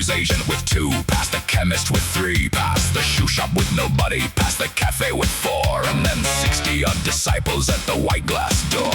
newsagent with 2, past the chemist with 3, past the shoe shop with nobody, past the cafe with 4, and then 60 odd disciples at the white glass door.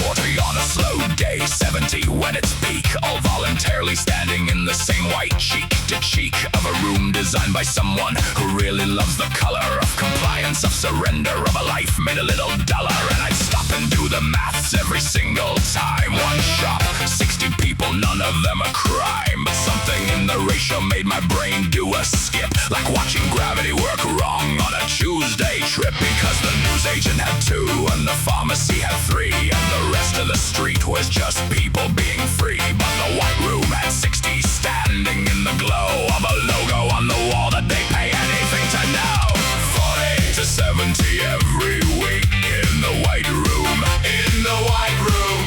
40 on a slow day, 70 when it's peak, all voluntarily standing in the same white cheek to cheek of a room designed by someone who really loves the color of compliance, of surrender, of a life made a little duller. And I'd stop and do the maths every single time. One shop, 60 people, none of them a crime, but something in the ratio made my brain do a skip, like watching gravity work wrong on a Tuesday trip. Because the newsagent had 2 and the pharmacy had 3, and the rest of the street was just people being free. But the white room had 60 standing in the glow of a logo on the wall that they pay anything to know. 40 to 70 every week in the white room, in the white room.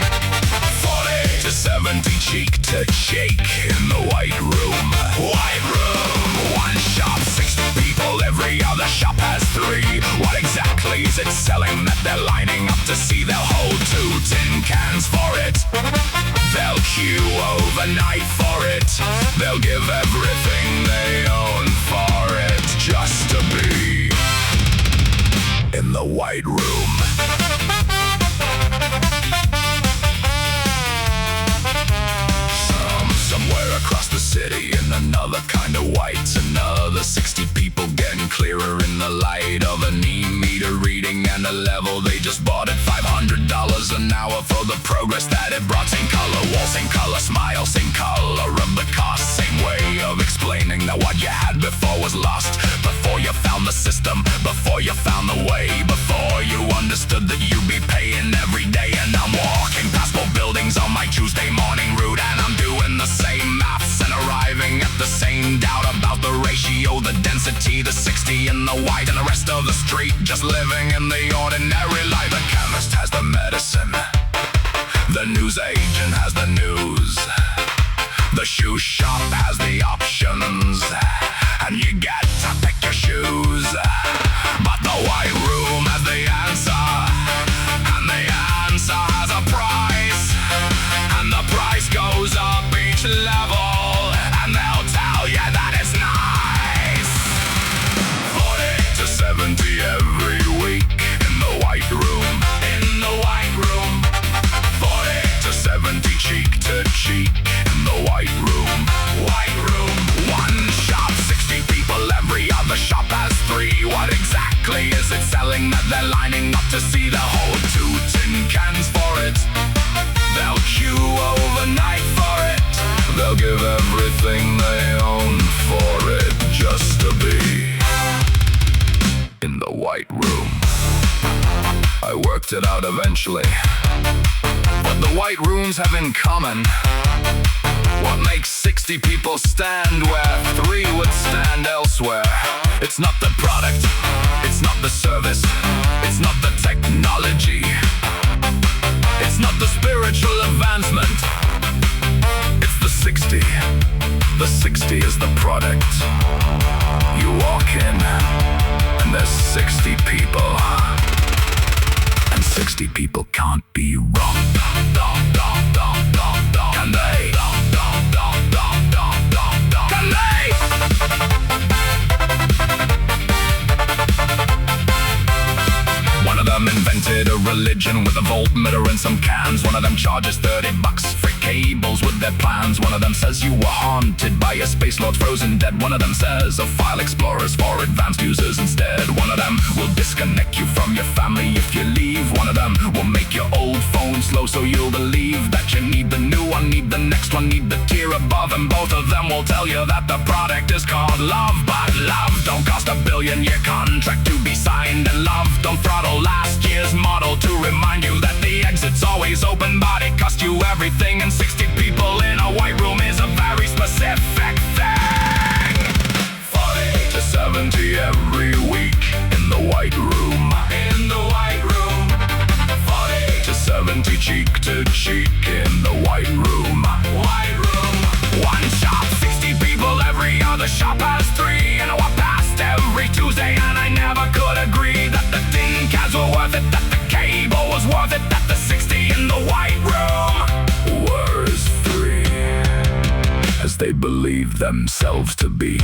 40 to 70 cheek to cheek in the white room, white room. One shop, 60 people, every other shop has 3. What exactly is it selling that they're lining up to see? They'll hold 2 tin cans for it, they'll queue overnight for it, they'll give everything they own for it, just to be in the white room. Somewhere across the city in another kind of white, another 60 people getting clearer in the light of an e-meter reading and a level they just bought at $500 an hour for the progress that it brought. Same color wall, same color smile, same color of the cost, same way of explaining that what you had before was lost. Before you found the system, before you found the way, before you understood that you'd be paying every day. And I'm walking past more buildings on my Tuesday morning route, and I'm doing the same maths and arriving at the same doubt about the ratio, the density, the 60 in the white, and the rest of the street just living in the ordinary life. The chemist has the medicine, the newsagent has the news, the shoe shop has the options, and you get to pick your shoes. But the white room has the answer, and the answer has a price, and the price goes up each level, and they'll tell you that it's nice. 40 to 70 every week in the white room, in the white room. 40 to 70 cheek to cheek in the white room, white room. One shop, 60 people, every other shop has 3. What exactly is it selling that they're lining up to see? They'll hold 2 tin cans for it, they'll queue overnight for it, they'll give everything they own for it, just to be in the white room. I worked it out eventually. What the white rooms have in common, what makes 60 people stand where 3 would stand elsewhere. It's not the product, it's not the service, it's not the technology, it's not the spiritual advancement, it's the 60. The 60 is the product. You walk in, and there's 60 people, and 60 people can't be wrong. Can they? Can they? One of them invented a religion with a voltmeter and some cans. One of them charges $30 for cables with their plans. One of them says you were haunted by a space lord frozen dead. One of them says a file explorer's for advanced users instead. One of them will disconnect you from your family if you leave. One of them will make your old phone slow so you'll believe that you need the new one, need the next one, need the tier above. And both of them will tell you that the product is called love. But love don't cost $1 billion, your contract to be signed. And love don't throttle last year's model to remind you that the exit's always open, but it costs you everything. And 60 people in a white room is a very specific thing. 40 to 70 every week in the white room, in the white room. 40 to 70 cheek to cheek in the white room, white room. One shop, 60 people, every other shop has 3. And I walk past every Tuesday and I never could agree that the tin cans were worth it, that the cable was worth it, that the 60 in the white room was 3. believed themselves to be.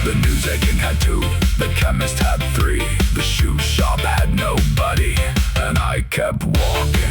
The news agent had 2, the chemist had 3, the shoe shop had nobody, and I kept walking.